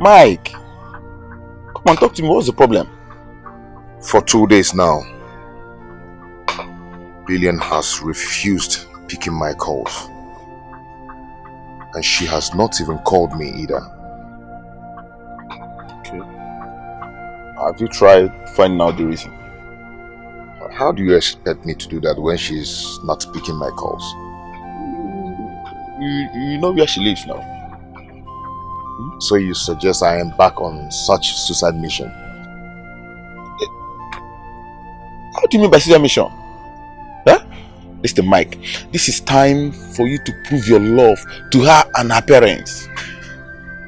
Mike, come on, talk to me. What's the problem? For 2 days now, Billion has refused picking my calls. And she has not even called me either. Okay. Have you tried finding out the reason? How do you expect me to do that when she's not picking my calls? You know where she lives now. So you suggest I am back on such suicide mission? How do you mean by suicide mission? Huh? Listen, Mike, this is time for you to prove your love to her and her parents.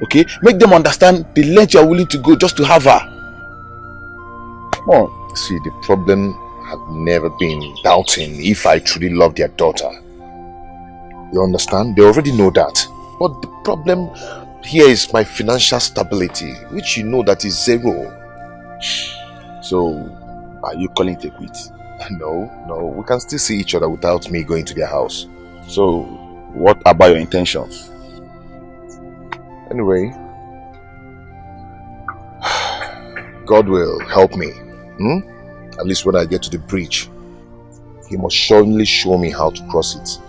Okay? Make them understand the length you are willing to go just to have her. Come on. See, the problem had never been doubting if I truly love their daughter. You understand? They already know that. But the problem here is my financial stability, which you know that is zero. So, are you calling it a quit? No, we can still see each other without me going to their house. So, what about your intentions? Anyway, God will help me. At least when I get to the bridge, He must surely show me how to cross it.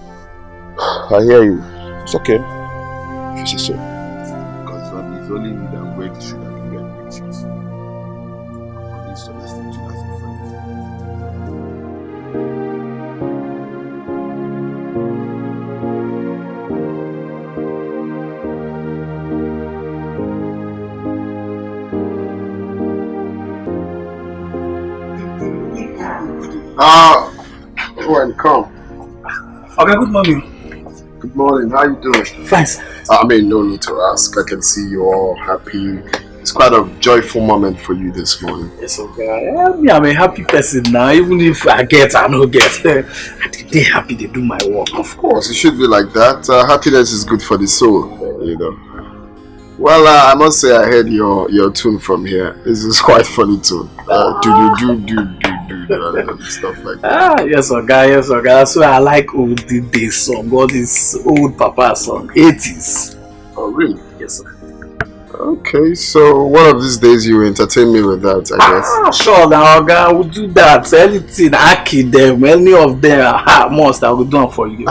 I hear you. It's okay. If you say so. Because it's only me that wear the shoe that can get pictures. Please understand you as a friend. Go and come. Okay, good morning. Good morning, how you doing? Fine, sir. I mean, no need to ask. I can see you all happy. It's quite a joyful moment for you this morning. It's okay. I'm a happy person now. Even if I get, I don't get. They're happy they do my work. Of course, it should be like that. Happiness is good for the soul, you know. Well, I must say I heard your tune from here. This is quite funny tune. Do stuff like that. Yes, okay. That's why I like old days song. All this old papa song, 80s. Oh, really? Yes, sir. Okay, so one of these days you entertain me with that, I guess. Sure, now I will do that. Anything, Aki them, any of them, most I will do them for you.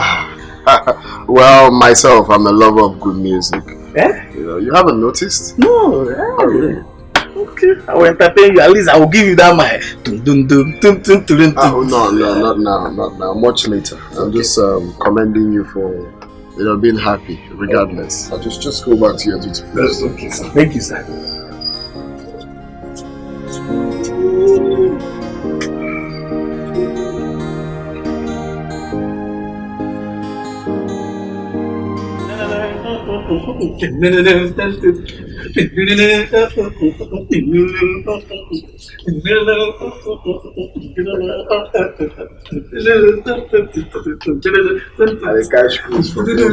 Well, myself, I'm a lover of good music. Eh? You know, you haven't noticed? No. Oh, really? Okay, I will entertain you. At least I will give you that my Oh no, not now. Much later. Okay. I'm just commending you for being happy, regardless. I'll just go back to your duty. That's okay, sir. Thank you, sir. catch cruise from there.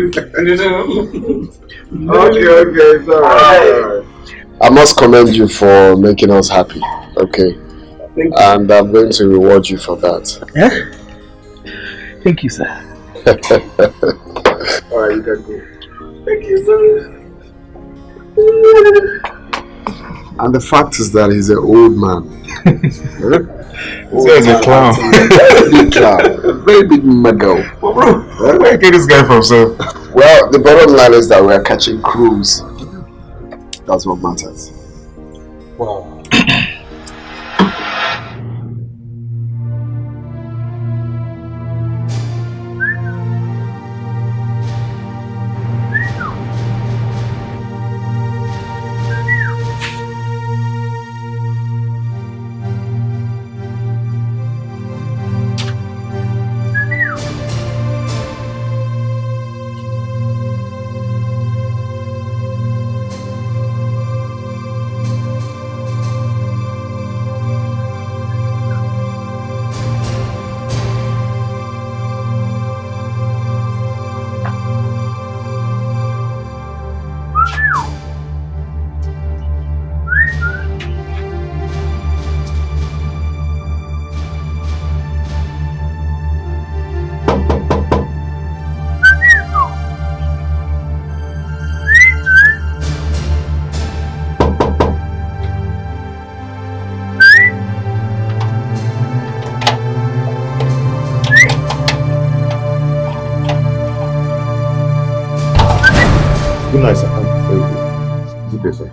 Okay, it's alright. I must commend you for making us happy. Okay. And I'm going to reward you for that. Yeah? Thank you, sir. Alright, you can go. Thank you, sir. And the fact is that he's an old man. He's a clown. Very big clown. Very big muggle. Well, bro, where you get this guy from, sir? Well, the bottom line is that we are catching crews. That's what matters. Wow. Good night, sir. Good day, sir.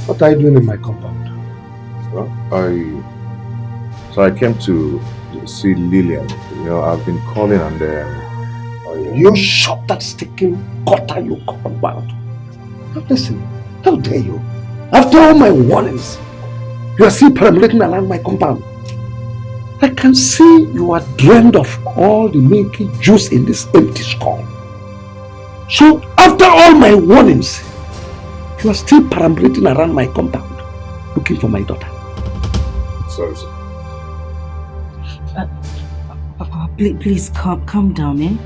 What are you doing in my compound? Well, I came to see Lillian. You know, I've been calling and You shot that sticking cutter you compound. Now listen, how dare you? After all my warnings, you are still perambulating around my compound. I can see you are drained of all the milky juice in this empty skull. So after all my warnings, you are still perambulating around my compound, looking for my daughter. sorry, sir. Papa, please calm down, eh?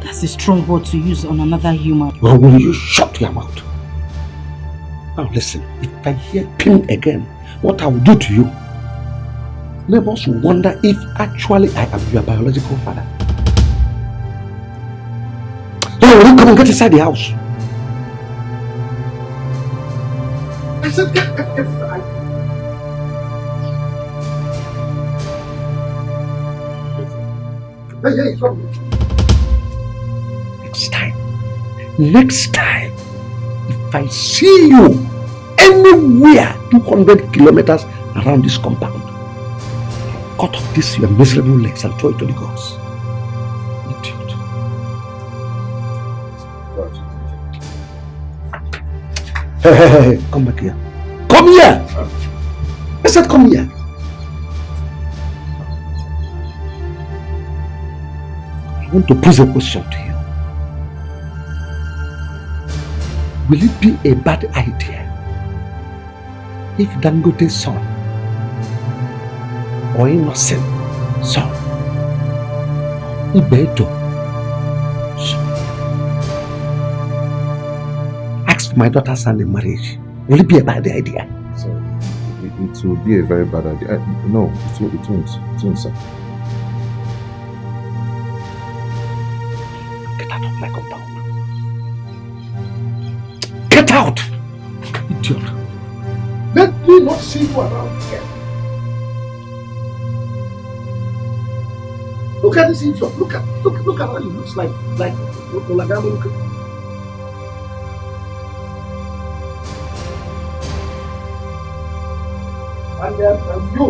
That's a strong word to use on another human. Well, will you shut your mouth? Now listen, if I hear pim again, what I will do to you, neighbors will wonder if actually I am your biological father. Now will you come and get inside the house? I said get inside. Hey, come. Next time, if I see you anywhere 200 kilometers around this compound, cut off this your miserable legs and throw it to the gods. Idiot. Hey, come back here. Come here! I said come here. I want to pose a question to you. Will it be a bad idea if Dangote's son or innocent son, Ibeto, asked my daughter's hand in marriage? Will it be a bad idea? So, it will be a very bad idea. No, it won't, sir. Get out of my compound. Get out! Idiot. Let me not see you around here. Look at this idiot. Look at how he looks like Olagamo. And you.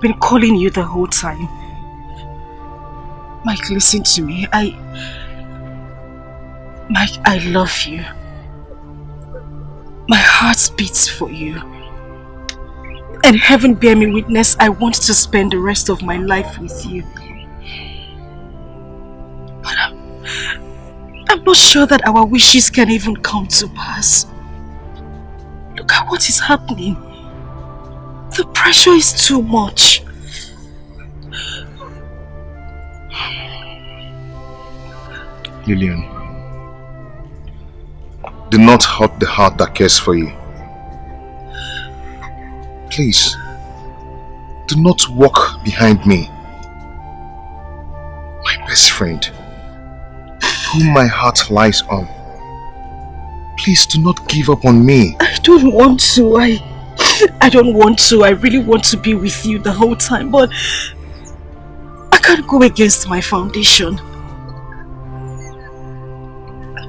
been calling you the whole time. Mike, listen to me. Mike, I love you. My heart beats for you. And heaven bear me witness, I want to spend the rest of my life with you. But I'm not sure that our wishes can even come to pass. Look at what is happening. The pressure is too much. Lillian, do not hurt the heart that cares for you. Please, do not walk behind me. My best friend, whom my heart lies on. Please do not give up on me. I don't want to. I don't want to. I really want to be with you the whole time, but I can't go against my foundation.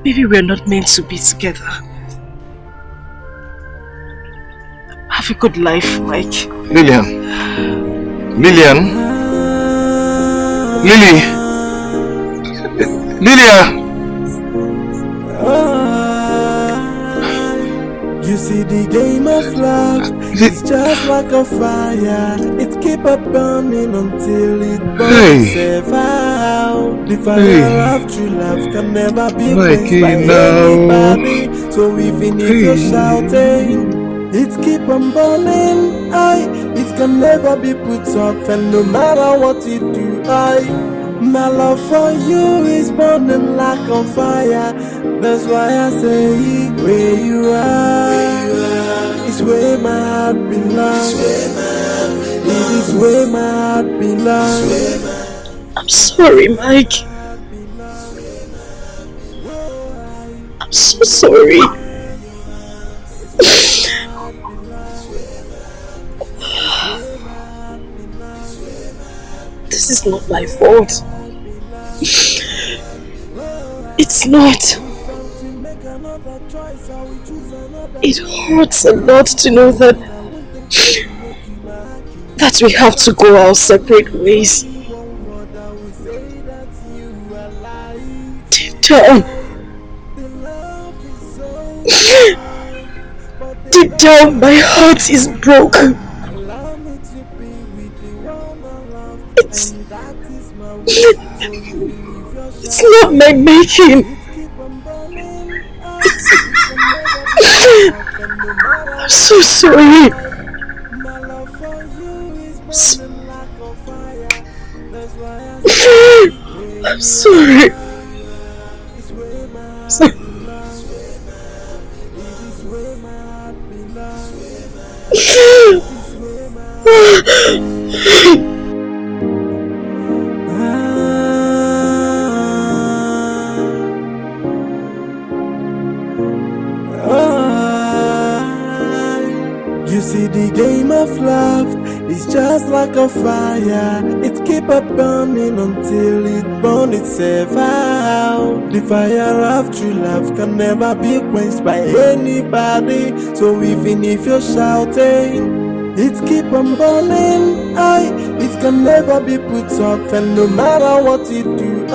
Maybe we're not meant to be together. Have a good life, Mike. Lillian. Lillian. Lily. Lilia. You see the game of love, it's just like a fire. It keep up burning until it burns itself out. The fire of true love can never be quenched by anybody. So even if you're shouting, it keep on burning. It can never be put off, and no matter what you do, my love for you is burning like on fire. That's why I say, where you are, it's where my heart belongs. It is where my heart belongs. I'm sorry, Mike. I'm so sorry. This is not my fault. It's not. It hurts a lot to know that we have to go our separate ways. Deep down, my heart is broken. It's not my making. I'm so sorry. I'm sorry. You see the game of love, it's just like a fire. It keep up burning until it burns itself out. The fire of true love can never be quenched by anybody. So even if you're shouting, it keep on burning. It can never be put off, and no matter what you do,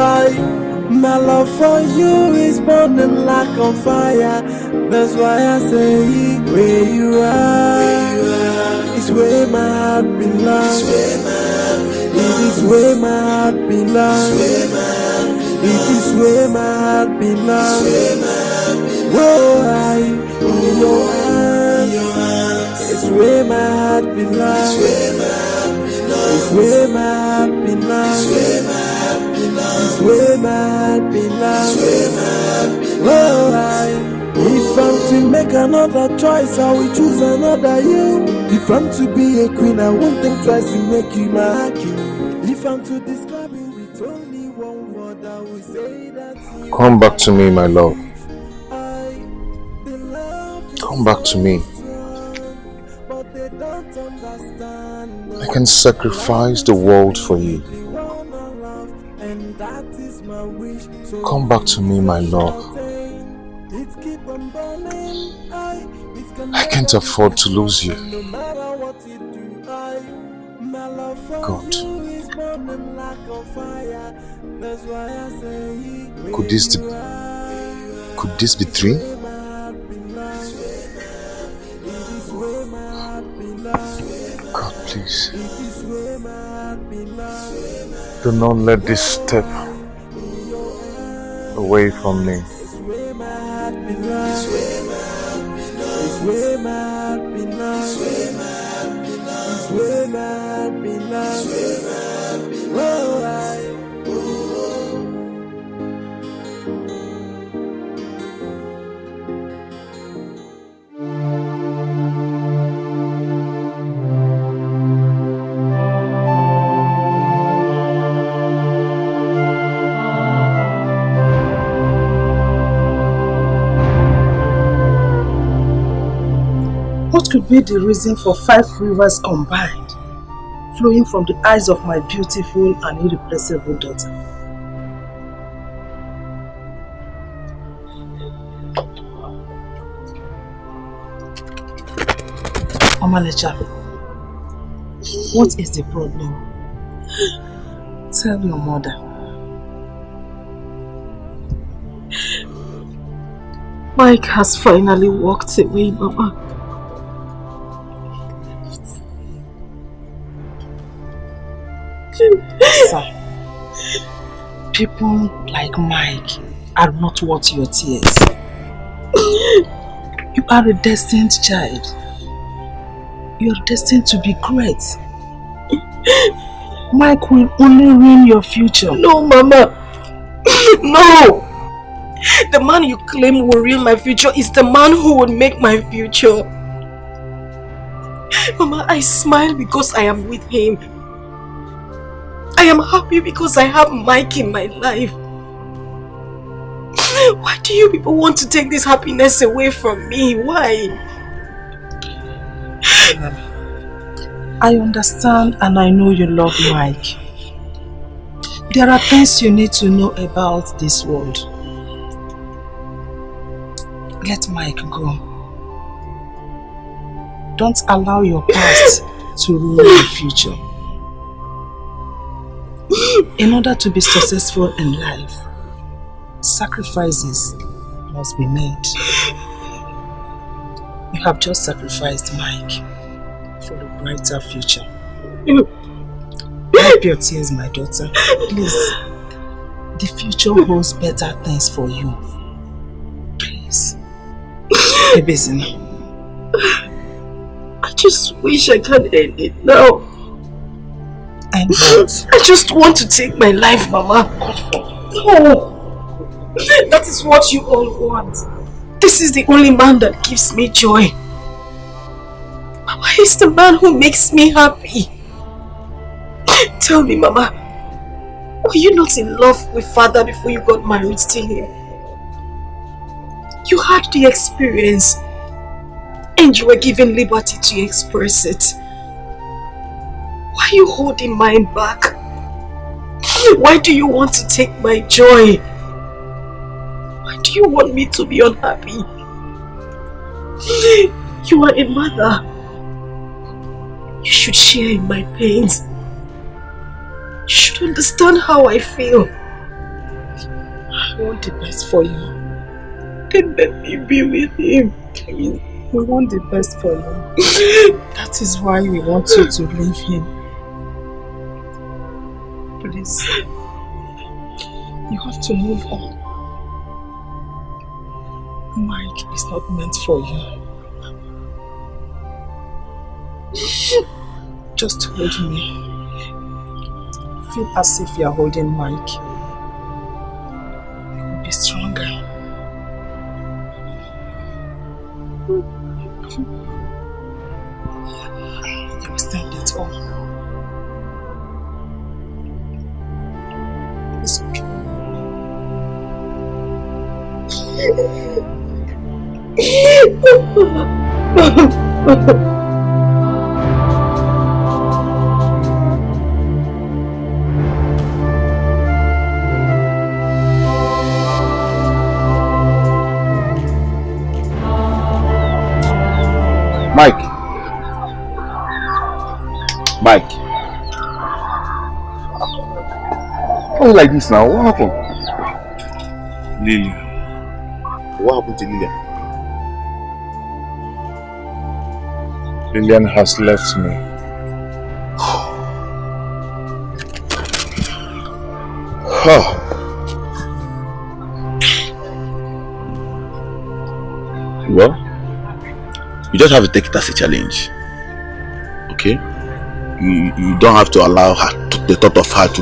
my love for you is burning like on fire. That's why I say, where you are, it's where my heart belongs. It is where my heart belongs. It is where my heart belongs. Whoa, in your hands, it's where my heart belongs. It's where my heart belongs. It's where my heart belongs. Whoa, if I'm to make another choice, I will choose another you. If I'm to be a queen, I won't think twice to make you my king. If I'm to describe you with only one word, I will say that you Come back to me, my love. Come back to me. I can sacrifice the world for you. Come back to me, my love. I can't afford to lose you. God. Could this be dream? God, please. Do not let this step away from me. What could be the reason for 5 rivers combined, flowing from the eyes of my beautiful and irreplaceable daughter? Omalecha, what is the problem? Tell your mother. Mike has finally walked away, Mama. Sir, people like Mike are not worth your tears. You are a destined child. You are destined to be great. Mike will only ruin your future. No, Mama. No! The man you claim will ruin my future is the man who will make my future. Mama, I smile because I am with him. I am happy because I have Mike in my life. Why do you people want to take this happiness away from me? Why? I understand and I know you love Mike. There are things you need to know about this world. Let Mike go. Don't allow your past to ruin your future. In order to be successful in life, sacrifices must be made. You have just sacrificed Mike for a brighter future. Wipe your tears, my daughter. Please. The future holds better things for you. Please. Ebezina. I just wish I can end it now. And what? I just want to take my life, Mama. No. That is what you all want. This is the only man that gives me joy. Mama, he's the man who makes me happy. Tell me, Mama, were you not in love with Father before you got married to him? You had the experience and you were given liberty to express it. Why are you holding mine back? Why do you want to take my joy? Why do you want me to be unhappy? You are a mother. You should share in my pains. You should understand how I feel. I want the best for you. Then let me be with him, please. We want the best for you. That is why we want you to leave him. Please. You have to move on. Mike is not meant for you. Just hold me. Feel as if you are holding Mike. You will be stronger. You will stand it all. It's okay. Mike. Mike. Why are you like this now? What happened? Lily. What happened to Lilian? Lilian has left me. Well, you just have to take it as a challenge. Okay? You don't have to allow her, the thought of her to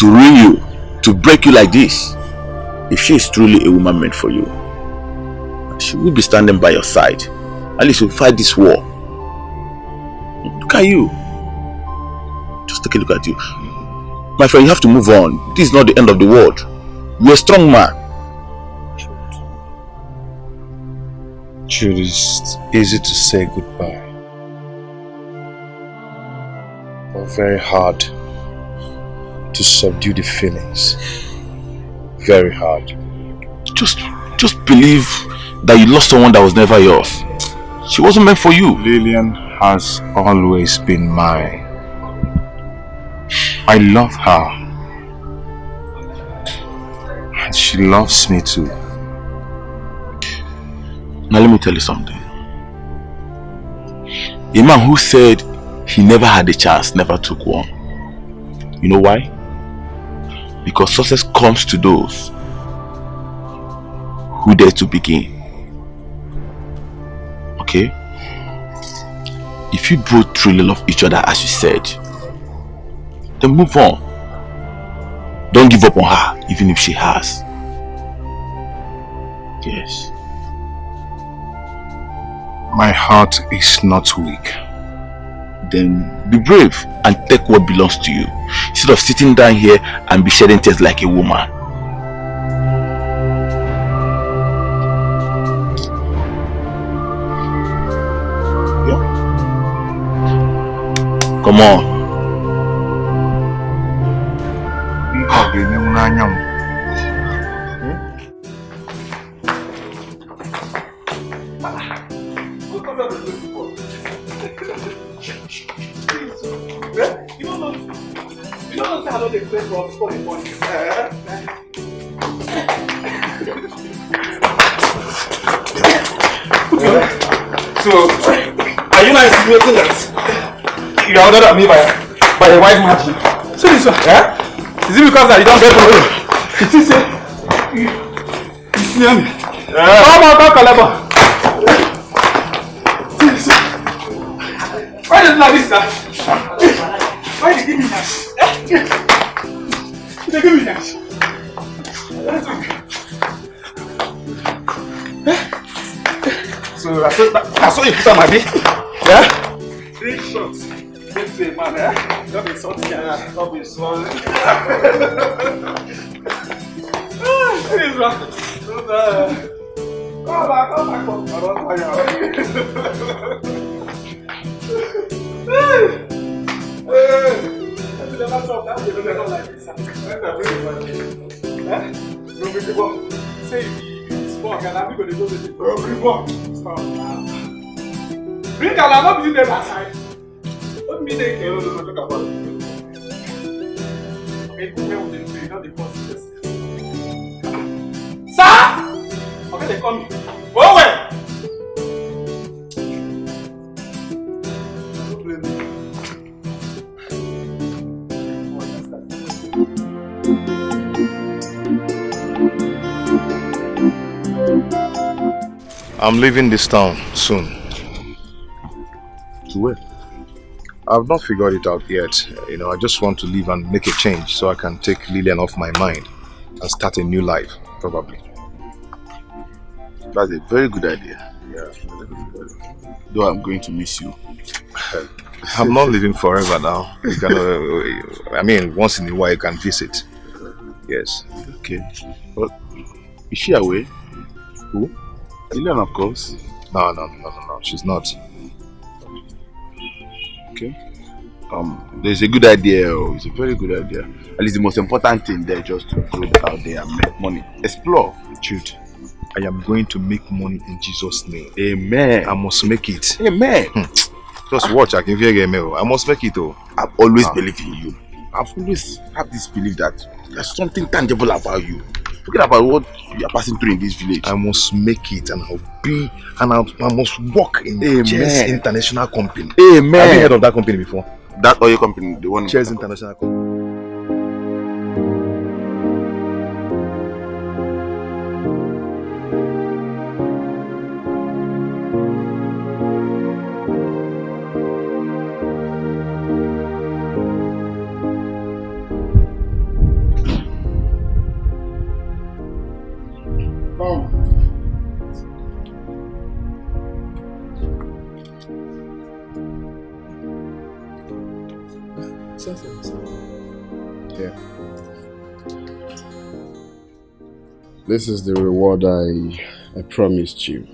ruin you, to break you like this. If she is truly a woman meant for you, she will be standing by your side. At least you'll fight this war. Look at you. Just take a look at you. My friend, you have to move on. This is not the end of the world. You're a strong man. Jude, it's easy to say goodbye, but very hard to subdue the feelings. Very hard. Just believe that you lost someone that was never yours. She wasn't meant for you. Lilian has always been mine. I love her, and she loves me too. Now let me tell you something. A man who said he never had a chance never took one. You know why? Because success comes to those who dare to begin. Okay? If you both truly love each other as you said, then move on. Don't give up on her even if she has. Yes. My heart is not weak. Then be brave and take what belongs to you, instead of sitting down here and be shedding tears like a woman. Yeah. Come on. So, are you not insinuating that you are ordered at me by a white magic? So this one, yeah? Is it because that you don't get from me? It is you see me? Come on, why is it like this, sir? Why did you give me that? They give me that. So that's what you put on my bed. Yeah? 3 shots. Let's say, man, eh? Don't be salty, yeah. Don't be salty. Please, man. Come back. I don't tire. Say small, can I be going to go to the stop now. Drink and I'm not using them outside. What me they can talk about it? Okay, where would they do? Not the boss. Sir! Okay, they call me. Go away! I'm leaving this town soon. To where? I've not figured it out yet. You know, I just want to leave and make a change so I can take Lilian off my mind and start a new life, probably. That's a very good idea. Yeah. Though I'm going to miss you. I'm not living forever now. You can, I mean, once in a while you can visit. Yes. Okay. But is she away? Who? Lilian, of course. No. She's not. Okay. There's a good idea. It's a very good idea. At least the most important thing there, just to go out there and make money. Explore. Jude, I am going to make money in Jesus' name. Amen. I must make it. Amen. Just watch. I can hear game. I must make it. Oh. I've always believed in you. I've always had this belief that there's something tangible about you. Forget about what you are passing through in this village. I must make it, and I must work in Chess International Company. Amen. Have you heard of that company before? That oil company, the one... Chess International Company. Yeah. This is the reward I promised you.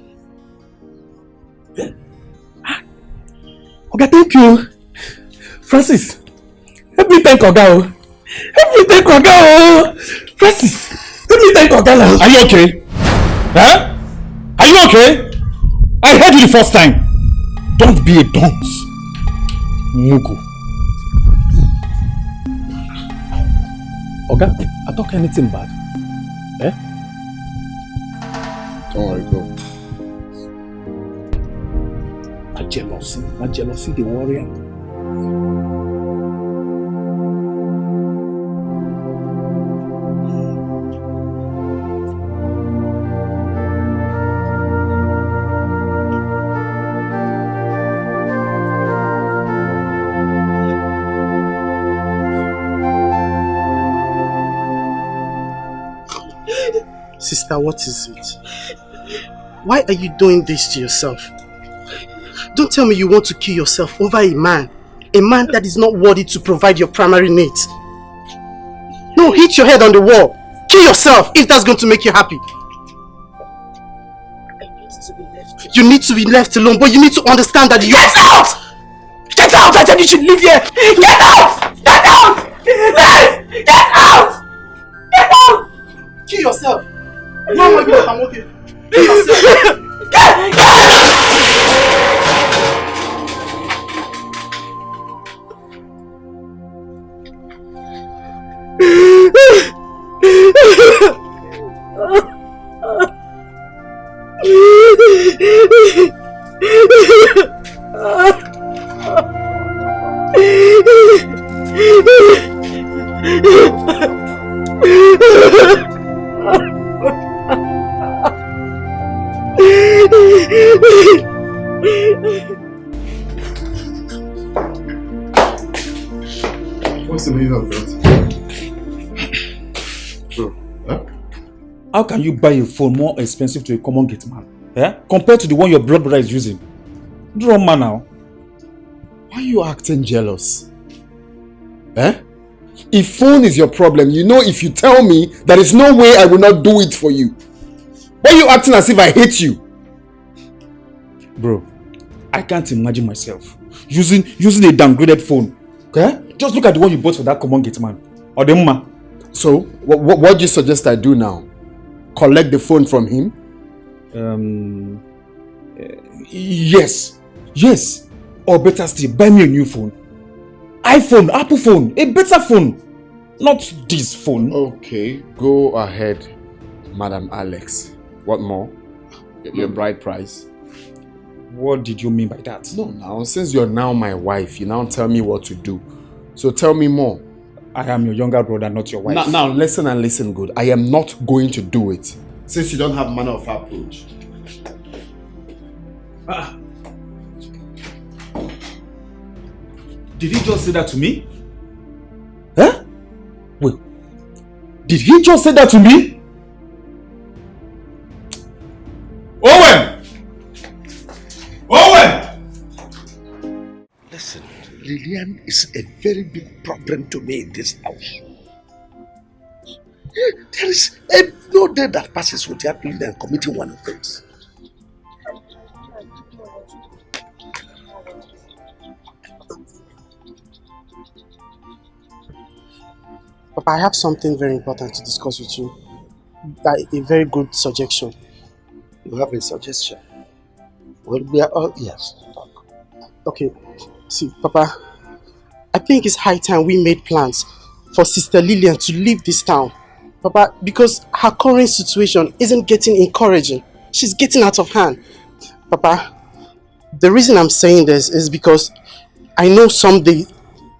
Okay, thank you. Francis, help me thank Oga. Help me thank Oga. Francis, help me thank Oga now. Are you okay? Huh? Are you okay? I heard you the first time. Don't be a dunce. Mugu. Oga, I talk anything bad? Eh? Don't worry, go. My jealousy, the warrior. Sister, what is it? Why are you doing this to yourself? Don't tell me you want to kill yourself over a man that is not worthy to provide your primary needs. No, hit your head on the wall. Kill yourself if that's going to make you happy. You need to be left alone, but you need to understand that you... Get out! Get out! I said you should leave here! Get out! Get out! Get out! Get out! Kill yourself! No, I'm okay. Kill yourself! What's the meaning of that? How can you buy a phone more expensive to a common gate man? Compared to the one your blood brother is using? Draw man now. Why are you acting jealous? If phone is your problem, you know if you tell me, there is no way I will not do it for you. Why are you acting as if I hate you? Bro, I can't imagine myself using a downgraded phone. Okay? Just look at the one you bought for that common gate man. Or the mama. So, what do you suggest I do now? Collect the phone from him? Yes. Or better still, buy me a new phone. iPhone, Apple phone, a better phone. Not this phone. Okay, go ahead, Madam Alex. What more? Your bride price. What did you mean by that? No, now, since you're now my wife, you now tell me what to do. So tell me more. I am your younger brother, not your wife. Now listen and listen good. I am not going to do it. Since you don't have manner of approach. Did he just say that to me? Huh? Wait. Did he just say that to me? Owen! Listen, Lillian is a very big problem to me in this house. There is no day that passes without Lillian committing one offense. Papa, I have something very important to discuss with you. A very good suggestion. You have a suggestion? Well, we are all ears to talk. Okay, see, Papa, I think it's high time we made plans for Sister Lillian to leave this town. Papa, because her current situation isn't getting encouraging. She's getting out of hand. Papa, the reason I'm saying this is because I know someday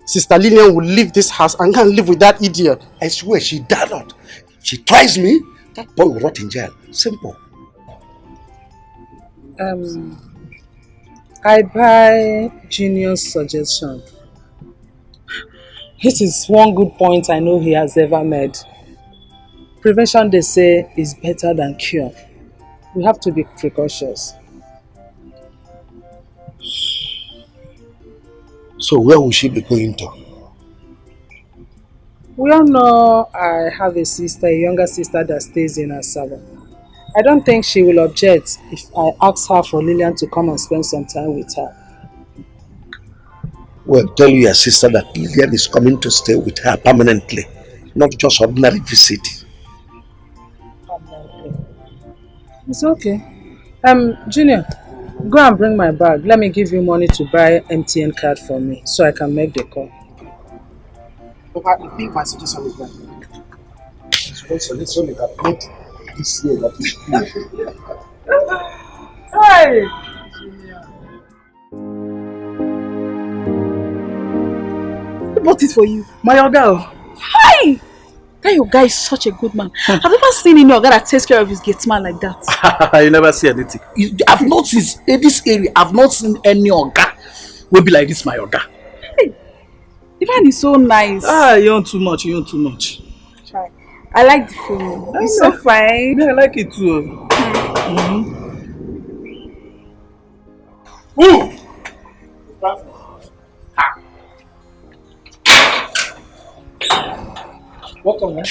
Sister Lillian will leave this house and can't live with that idiot. I swear she dare not. If she tries me, that boy will rot in jail. Simple. I buy Junior's suggestion. It is one good point I know he has ever made. Prevention, they say, is better than cure. We have to be precautious. So where will she be going to? We all know I have a younger sister that stays in Asaba. I don't think she will object if I ask her for Lillian to come and spend some time with her. Well, tell your sister that Lillian is coming to stay with her permanently, not just ordinary visit. It's okay. Junior, go and bring my bag. Let me give you money to buy MTN card for me so I can make the call. Papa, I think my suggestion is right. Suggestion is that not this year, that is Hey! Who bought it for you? my girl. Hi! That your guy is such a good man. I've never seen any guy that takes care of his gate man like that. You never see anything. I've not seen in this area. I've not seen any oga will be like this, my oga. Hey, the man is so nice. You want too much. You want too much. I like the phone. It's so fine. Yeah, I like it too. Ooh! Welcome, man.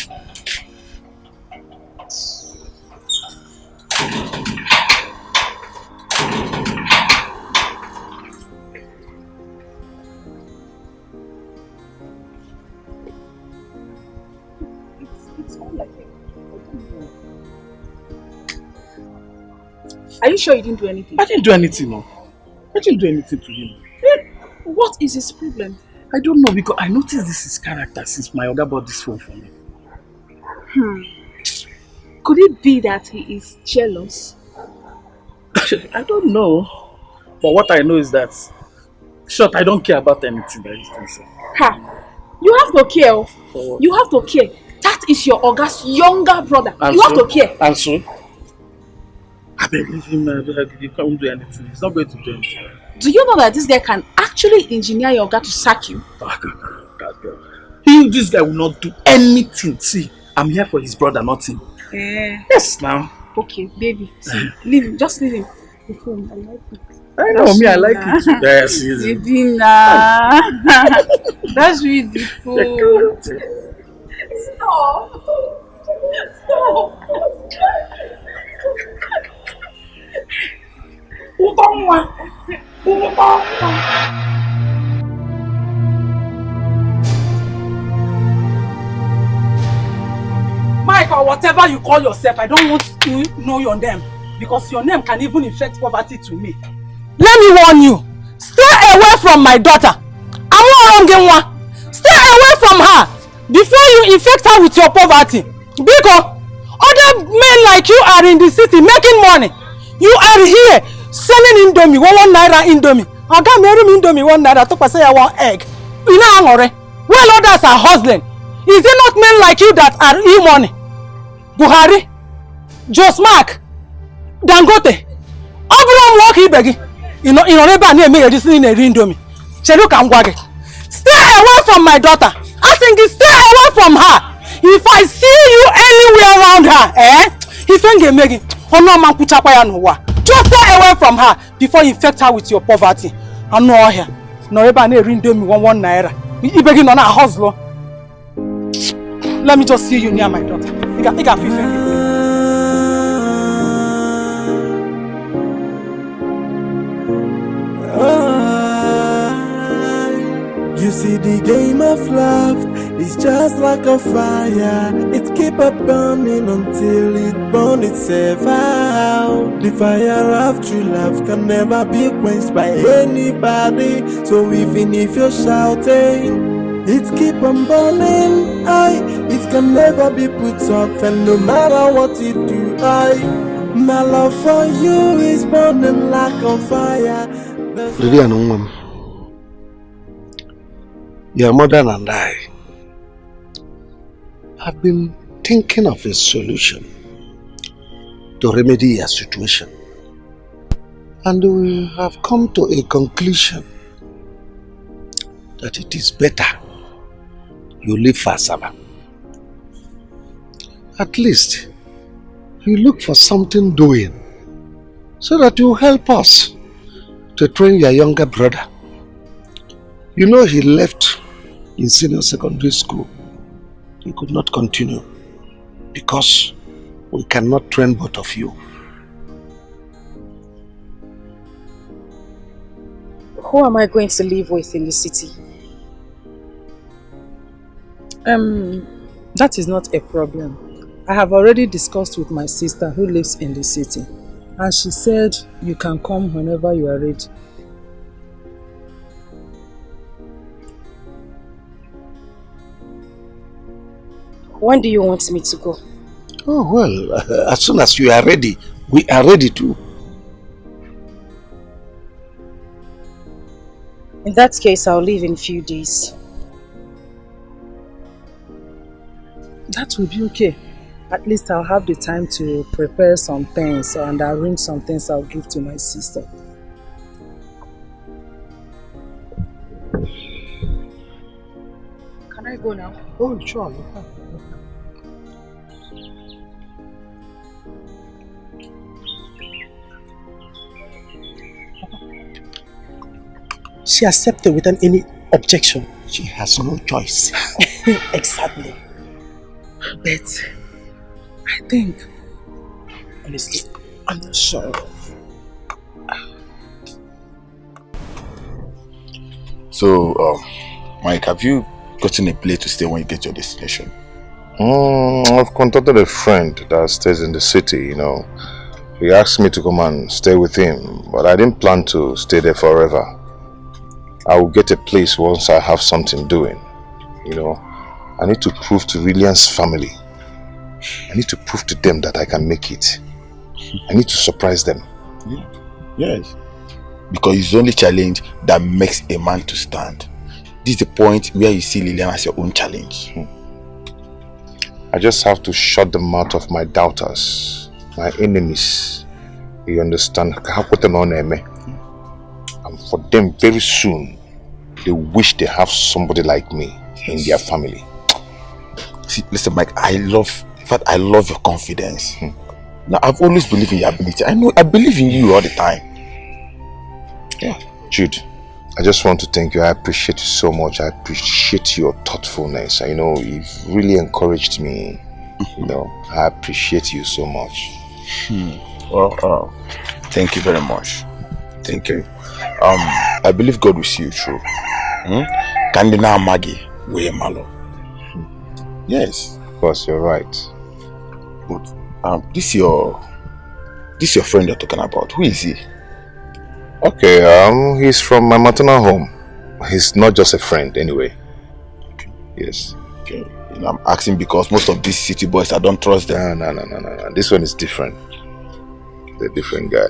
Are you sure you didn't do anything? I didn't do anything, no. I didn't do anything to him. What is his problem? I don't know, because I noticed this is character since my oga bought this phone for me. Could it be that he is jealous? I don't know. But what I know is that, short, I don't care about anything that he's doing. Ha! You have to care. For what? You have to care. That is your oga's younger brother. And you so? have to care. And so? I believe him, he can't do anything. He's not going to do anything. Do you know that this guy can actually engineer your oga to sack you? This guy will not do anything. See, I'm here for his brother, not him. Yes, now. Okay, baby. See, leave him. Just leave him. The phone, I like it. I know, me, I like it too. Yes, easy. Baby, nah. That's really beautiful. Stop. Mike, or whatever you call yourself, I don't want to know your name because your name can even infect poverty to me. Let me warn you, stay away from my daughter. Stay away from her before you infect her with your poverty. Because other men like you are in the city making money. You are here selling indomie, one naira indomie. I got married indomie 1 naira to say I want egg. You know, well, others are hustling. Is it not men like you that are e-money? Buhari, Josmark, Dangote, Abraham Walkie Beggy. You know, never near me in a indomie. Cheruka Mwage. Stay away from my daughter. I think you stay away from her. If I see you anywhere around her, if you get making, just stay away from her before you infect her with your poverty. I know here. No, ever near indomie 1 naira. You begin on a hustle. Let me just see you near my daughter. You can feel it. You see, the game of love is just like a fire. It keep on burning until it burns itself out. The fire of true love can never be quenched by anybody. So even if you're shouting, It keep on burning, it can never be put off, and no matter what you do, my love for you is burning like a fire. Lilian, your mother and I have been thinking of a solution to remedy your situation, and we have come to a conclusion that it is better you leave Fasaba. At least you look for something doing so that you help us to train your younger brother. You know he left in senior secondary school. He could not continue because we cannot train both of you. Who am I going to live with in the city? That is not a problem. I have already discussed with my sister who lives in the city, and she said you can come whenever you are ready. When do you want me to go? Oh well, as soon as you are ready, we are ready too. In that case, I'll leave in a few days. That will be okay. At least I'll have the time to prepare some things and arrange some things I'll give to my sister. Can I go now? Oh, sure. She accepted without any objection. She has no choice. Exactly. But I think, honestly, I'm not sure. So, Mike, have you gotten a place to stay when you get your destination? I've contacted a friend that stays in the city, you know. He asked me to come and stay with him, but I didn't plan to stay there forever. I will get a place once I have something doing, you know. I need to prove to William's family. I need to prove to them that I can make it. I need to surprise them. Yeah. Yes. Because it's the only challenge that makes a man to stand. This is the point where you see Lilian as your own challenge. I just have to shut the mouth of my doubters, my enemies. You understand? And for them, very soon, they wish they have somebody like me in their family. See, listen, Mike, I love your confidence. Now, I've always believed in your ability. I believe in you all the time. Yeah. Jude, I just want to thank you. I appreciate you so much. I appreciate your thoughtfulness. I know you've really encouraged me. You know, I appreciate you so much. Well, thank you very much. Thank you. I believe God will see you through. Kandina Maggie, we malo. Yes. Of course, you're right. But this your friend you're talking about. Who is he? Okay, he's from my maternal home. He's not just a friend anyway. Okay. Yes. Okay. You know, I'm asking because most of these city boys, I don't trust them. No. This one is different. The different guy.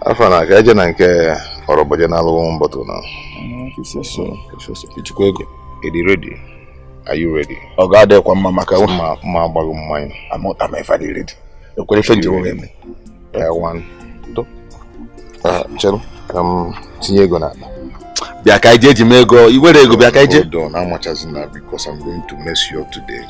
Are you ready? Are you ready? Oh God, I'm ready. Hold on, how much has that? Because I'm going to mess you up today.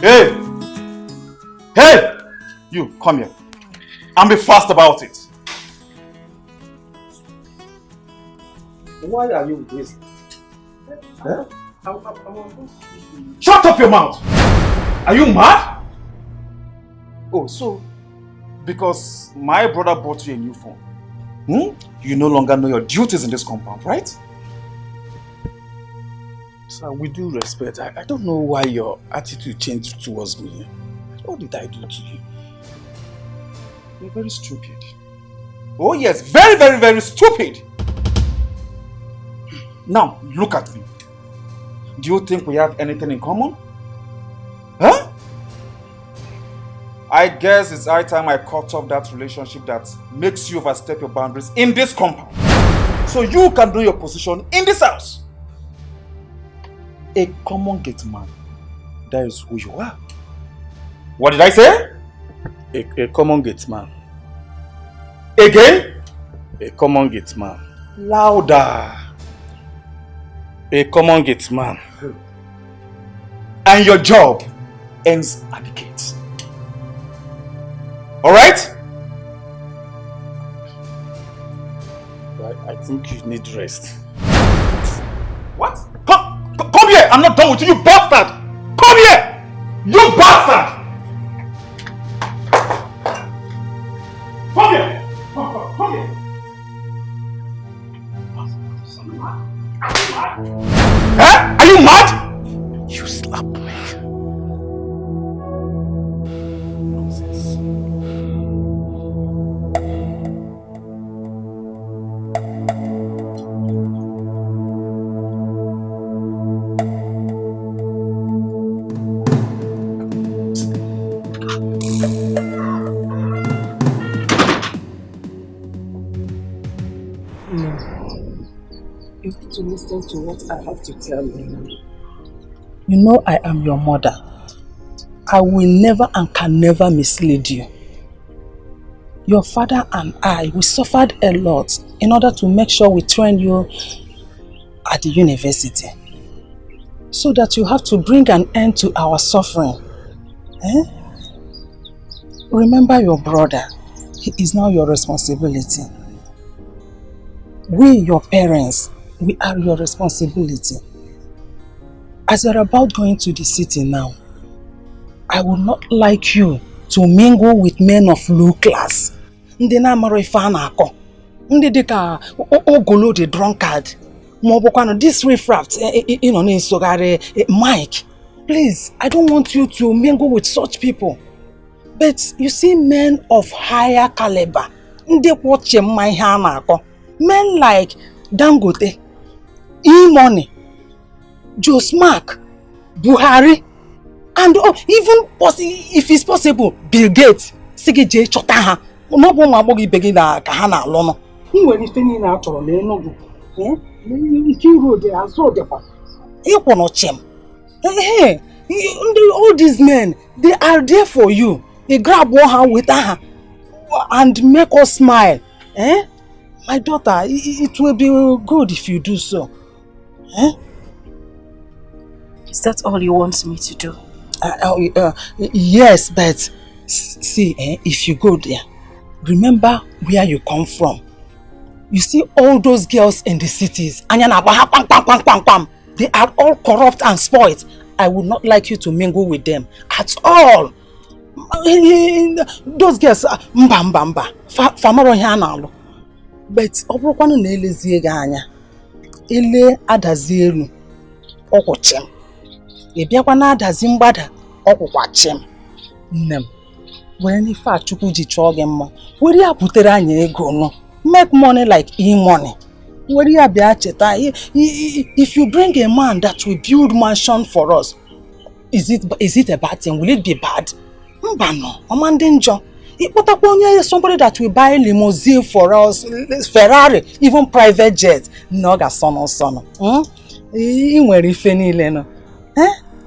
Hey! Hey! You, come here. And be fast about it. Why are you wasting? Eh? Shut up your mouth! Are you mad? Oh, so because my brother bought you a new phone, you no longer know your duties in this compound, right? Sir, with due respect, I don't know why your attitude changed towards me. What did I do to you? You're very stupid. Oh yes, very, very, very stupid. Now, look at me. Do you think we have anything in common? Huh? I guess it's high time I cut off that relationship that makes you overstep your boundaries in this compound. So you can know your position in this house. A common gate man. That is who you are. What did I say? A common gate man. Again? A common gate man. Louder. A common gate man. And your job ends at the gate. Alright? I think you need rest. What? Come here! I'm not done with you, you bastard! Come here! You bastard! Come here! Come here! Huh? Are you mad? You slap me. You have to listen to what I have to tell you. You know I am your mother. I will never and can never mislead you. Your father and I, we suffered a lot in order to make sure we train you at the university. So that you have to bring an end to our suffering. Eh? Remember your brother. He is now your responsibility. We, your parents, we are your responsibility. As you're about going to the city now, I would not like you to mingle with men of low class. Ndị na-amara ife a na-akọ. Ndị dịka ogolo the drunkard. Maọbụkwanụ this riffraff na-esogharị Mike. Please, I don't want you to mingle with such people. But you see men of higher caliber. Ndị kwọche mma ihe a na-akọ. Men like Dangote, E-Money, Josmark, Buhari, and even if it's possible, Bill Gates, Sigije Chotaha, no one will begin a Kahana Lono. He will be spending out on the Nobu. You they are so different. You cannot chem. Hey, all these men, they are there for you. They grab one hand with her and make us smile. Eh? My daughter, it will be good if you do so. Eh? Is that all you want me to do? Yes, but see, if you go there, remember where you come from. You see all those girls in the cities, they are all corrupt and spoiled. I would not like you to mingle with them at all. Those girls, but obrokwana na elezie gị anya ele adazi elu ọkwụchem ịbịakwa na adazi mgbada ọkwụkwachem nne m were n'ife a Chukwu ji chọọ gị mma were ya butere anyị ego no make money like e-money were ya bịa cheta if you bring a man that will build mansion for us is it a bad thing? Will it be bad? Mba no ọma ndị njọ somebody that will buy limousine for us, Ferrari, even private jet. No, sono. You were ifenile no.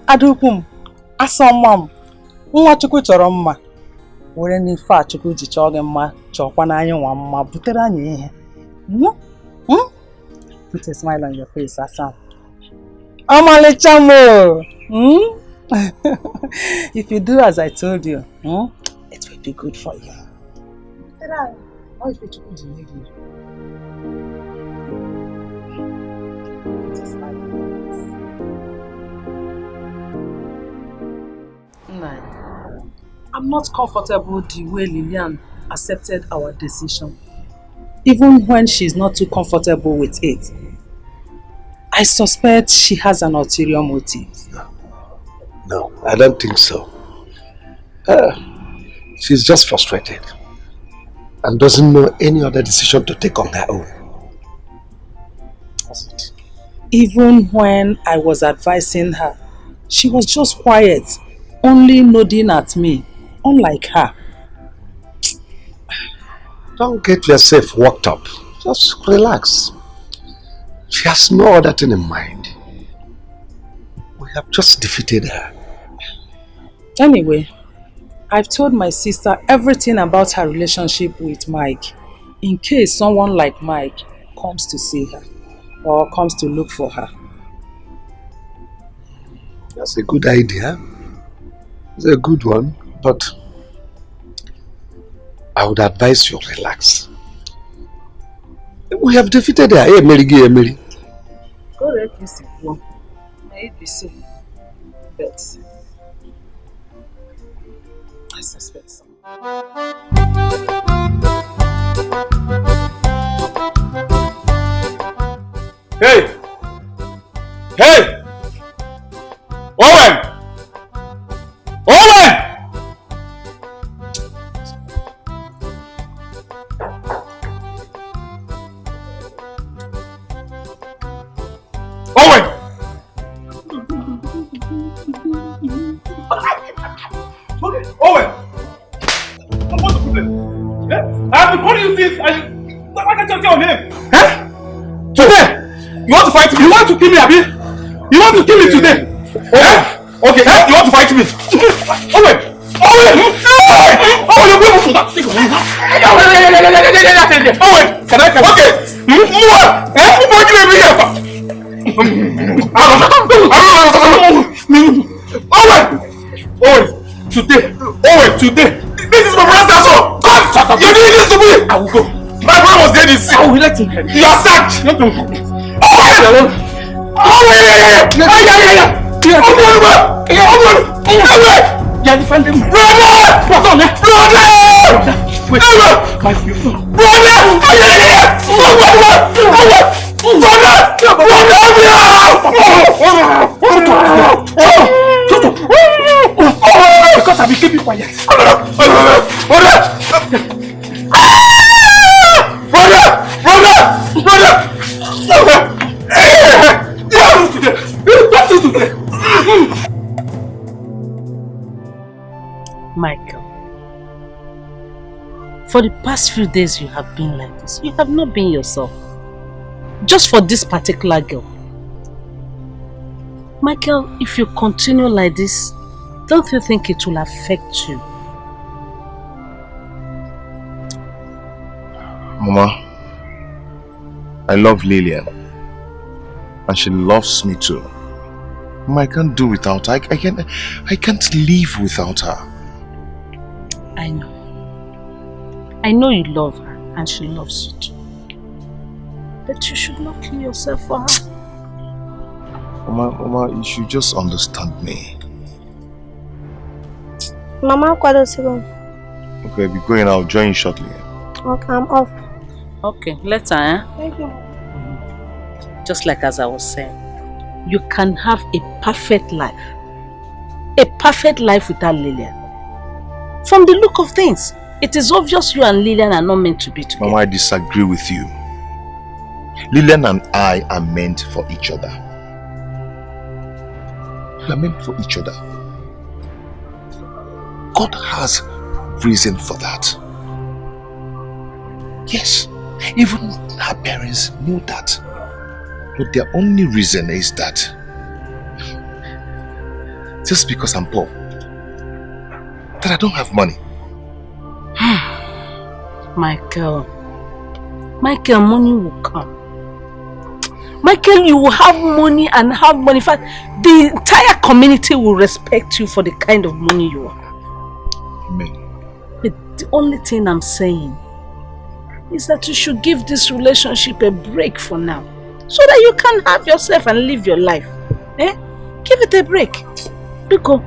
Adukum, asomam. Nwa Chukwu chọrọ mma. Were ni fa Chukwu ji chọọ gị mma, chọkwa na anyị nwa mma, butere anyị ihe. Put a smile on your face, Asam. Amalichamo. If you do as I told you, it will be good for you. It is my I'm not comfortable the way Lillian accepted our decision. Even when she's not too comfortable with it. I suspect she has an ulterior motive. No, I don't think so. She's just frustrated and doesn't know any other decision to take on her own. That's it. Even when I was advising her, she was just quiet, only nodding at me, unlike her. Don't get yourself worked up. Just relax. She has no other thing in mind. We have just defeated her. Anyway, I've told my sister everything about her relationship with Mike, in case someone like Mike comes to see her or comes to look for her. That's a good idea. It's a good one, but I would advise you relax. We have defeated her. Hey, Mary. Correct, Mr. Kwon. May it be so. But I suspect so. Hey! Hey! Owen! Owen! Owen! Owen! What's the problem? I've been calling you since why can't you say your name? Today! You want to fight me? You want to kill me, Abi? You want to kill me today? Okay, you want to fight me? Owen! Owen! Owen! Can I come? Okay! Today! This is my brother's house! Shut up! You're doing this to me! I will go. My brother was there this. I will let him help. You are sacked! Owen! You're defending me. Brother! Wait. My future. Brother! Because I've been keeping quiet. Michael, for the past few days you have been like this. You have not been yourself. Just for this particular girl. Michael, if you continue like this, don't you think it will affect you? Mama, I love Lillian. And she loves me too. Mama, I can't do without her. I can't live without her. I know. I know you love her and she loves you too. But you should not kill yourself for her. Mama, you should just understand me. Mama, Segun. Okay, I'll be going. I'll join you shortly. Okay, I'm off. Okay, later, eh? Thank you. Just like as I was saying, you can have a perfect life. A perfect life without Lillian. From the look of things, it is obvious you and Lillian are not meant to be together. Mama, I disagree with you. Lillian and I are meant for each other. We are meant for each other. God has reason for that. Yes, even her parents knew that. But their only reason is that just because I'm poor, that I don't have money. Michael, money will come. Michael, you will have money and have money. In fact, the entire community will respect you for the kind of money you have. Amen. But the only thing I'm saying is that you should give this relationship a break for now. So that you can have yourself and live your life. Eh? Give it a break. Biko.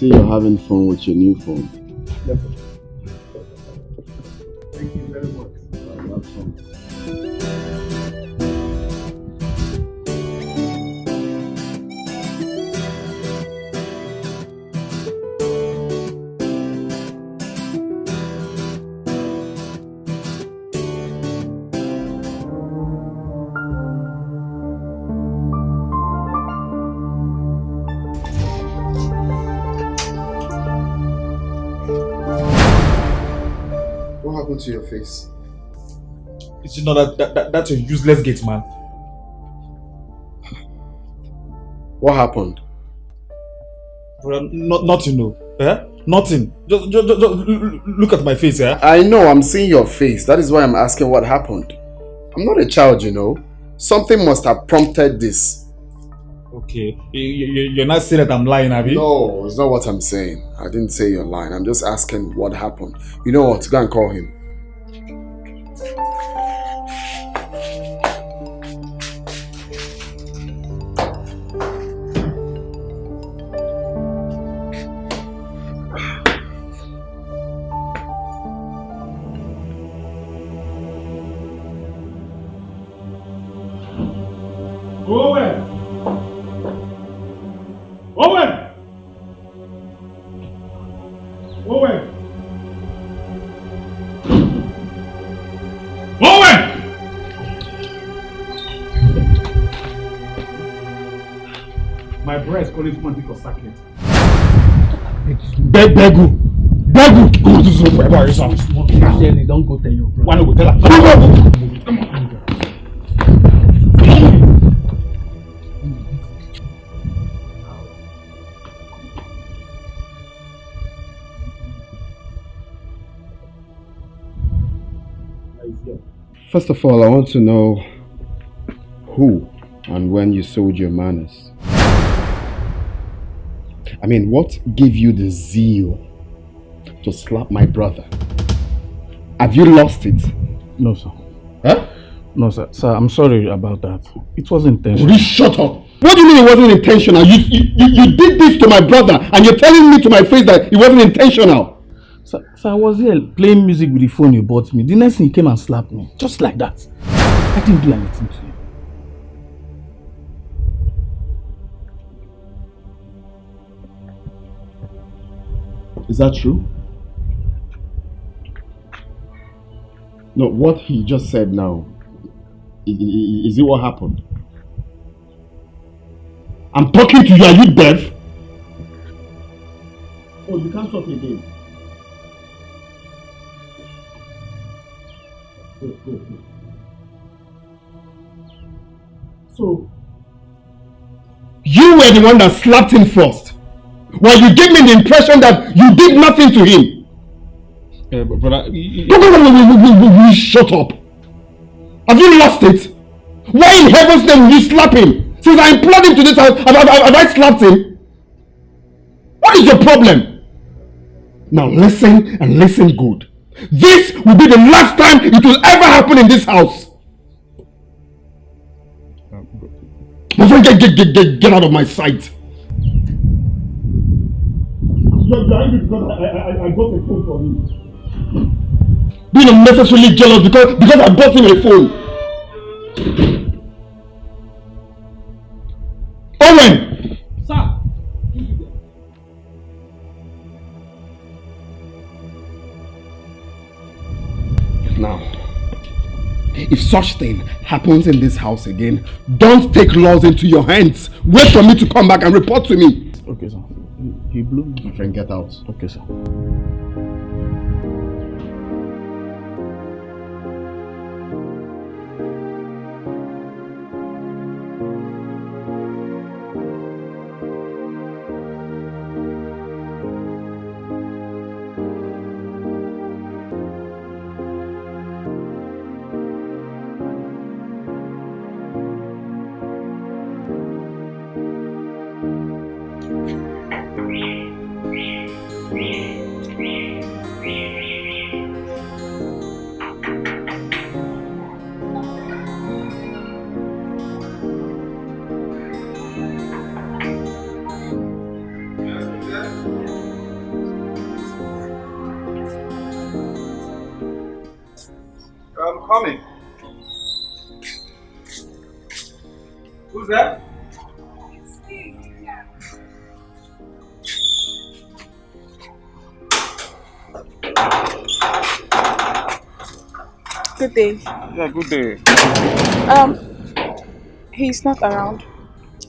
see you're having fun with your new phone. Thank you very much. Have fun. What happened to your face? It's you know that's a useless gate, man. What happened? Bro, nothing, no. Eh? Nothing. Just look at my face, eh? I know, I'm seeing your face. That is why I'm asking what happened. I'm not a child, you know. Something must have prompted this. Okay. You're not saying that I'm lying, Abby? No, it's not what I'm saying. I didn't say you're lying. I'm just asking what happened. You know what? Go and call him. Owen! Owen! Owen! Owen! My brother is calling someone because sacred. Begu! Go to the where is it? Don't go tell your brother. Why not go tell her? Come on. First of all, I want to know who and when you sold your manners. I mean, what gave you the zeal to slap my brother? Have you lost it? No, sir. Huh? No, sir. Sir, I'm sorry about that. It wasn't intentional. Will you shut up? What do you mean it wasn't intentional? You did this to my brother and you're telling me to my face that it wasn't intentional. Sir, I was here playing music with the phone you bought me. The next thing he came and slapped me. Just like that. I didn't do anything to you. Is that true? No, what he just said now, is it what happened? I'm talking to you, are you deaf? Oh, you can't talk again. Go. So, you were the one that slapped him first. Well, you gave me the impression that you did nothing to him. Brother, you shut up. Have you lost it? Why in heaven's name will you slap him? Since I implored him to this house, have I slapped him? What is your problem? Now listen and listen good. This will be the last time it will ever happen in this house. My friend, get out of my sight. You're angry because I got a phone for him. Being unnecessarily jealous because I bought him a phone. Owen! Sir! Now, if such thing happens in this house again, don't take laws into your hands. Wait for me to come back and report to me. Okay, sir. He blew me. My friend, get out. Okay, sir. Who's that? Good day. Yeah, good day. He's not around.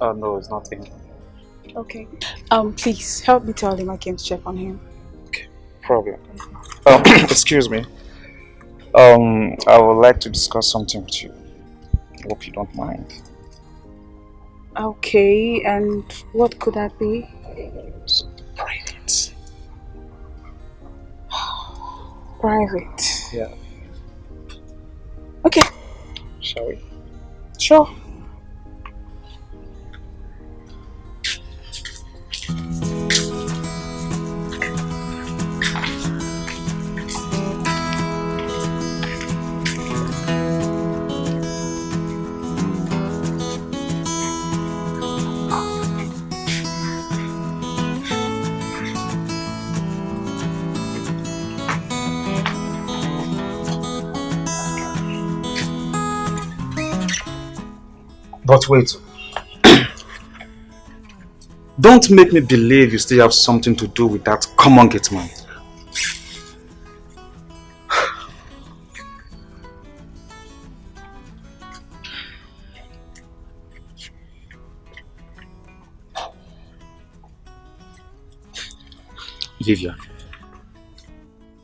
Oh no, it's not him. Okay. Please help me tell him I came to check on him. Problem. Excuse me. I would like to discuss something with you. Hope you don't mind. Okay, and what could that be? Private. Private. Yeah. Okay. Shall we? Sure. But wait. Don't make me believe you still have something to do with that common gate man. Vivian,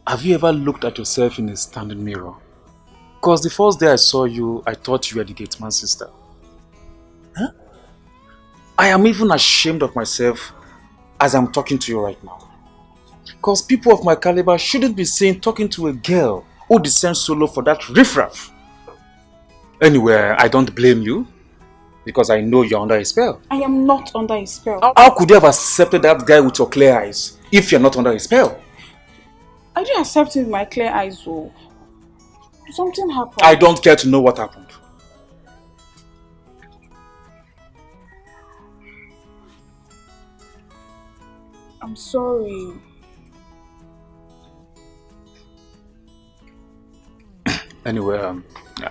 have you ever looked at yourself in a standing mirror? Because the first day I saw you, I thought you were the gate man's sister. Huh? I am even ashamed of myself as I'm talking to you right now. Because people of my caliber shouldn't be seen talking to a girl who descends solo for that riffraff. Anyway, I don't blame you because I know you're under a spell. I am not under a spell. How could you have accepted that guy with your clear eyes if you're not under a spell? I didn't accept him with my clear eyes, though. Something happened. I don't care to know what happened. I'm sorry. Anyway,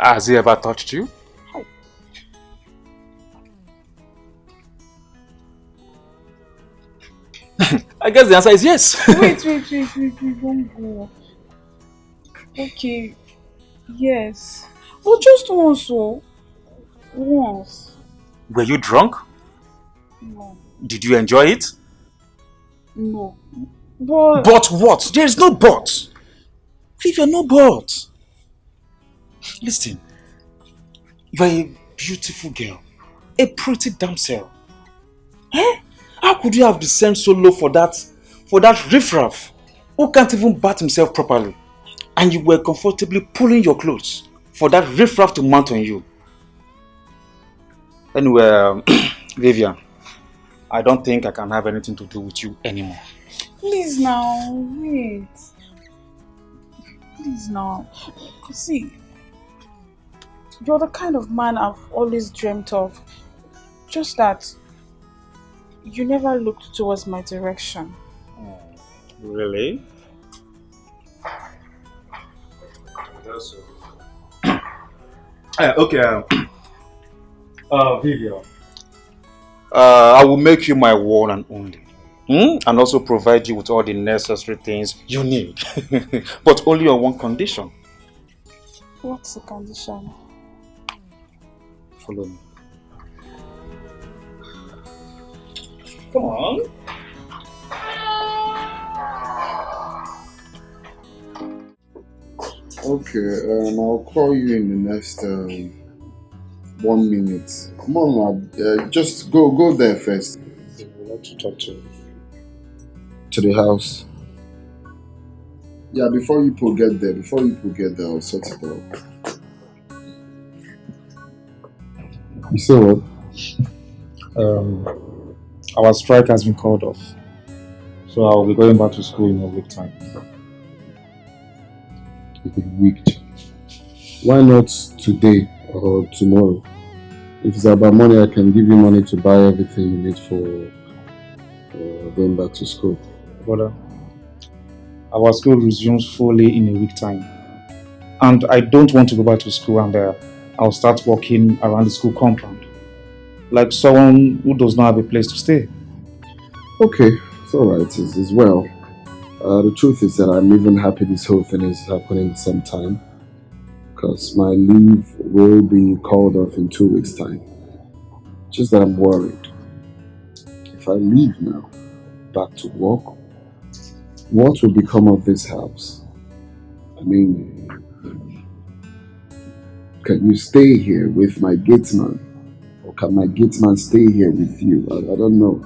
has he ever touched you? I guess the answer is yes. Wait, don't go. Okay, yes. But just once, so. Once. Were you drunk? No. Did you enjoy it? No. But... But what? There is no but. Vivian, no but. Listen. You are a beautiful girl. A pretty damsel. Eh? How could you have descended so low for that riffraff who can't even bat himself properly? And you were comfortably pulling your clothes for that riffraff to mount on you. Anyway, Vivian, I don't think I can have anything to do with you anymore. Please now, wait. Please now. See, you're the kind of man I've always dreamt of. Just that you never looked towards my direction. Really? Okay. Vivian. I will make you my one and only. And also provide you with all the necessary things you need. But only on one condition. What's the condition? Follow me. Come on. Okay, I'll call you in the next 1 minute. Come on, lad. Just go there first. I would like to talk to you. To the house. Yeah, before you get there, I'll sort it out. You say what? Our strike has been called off. So I'll be going back to school in a week time. A week? Why not today or tomorrow? If it's about money, I can give you money to buy everything you need for going back to school. Brother, our school resumes fully in a week time. And I don't want to go back to school and I'll start working around the school compound. like someone who does not have a place to stay. Okay, it's alright, it's well. The truth is that I'm even happy this whole thing is happening at the same time. Because my leave will be called off in 2 weeks' time. Just that I'm worried. If I leave now, back to work, what will become of this house? I mean, can you stay here with my gateman? Or can my gateman stay here with you? I don't know.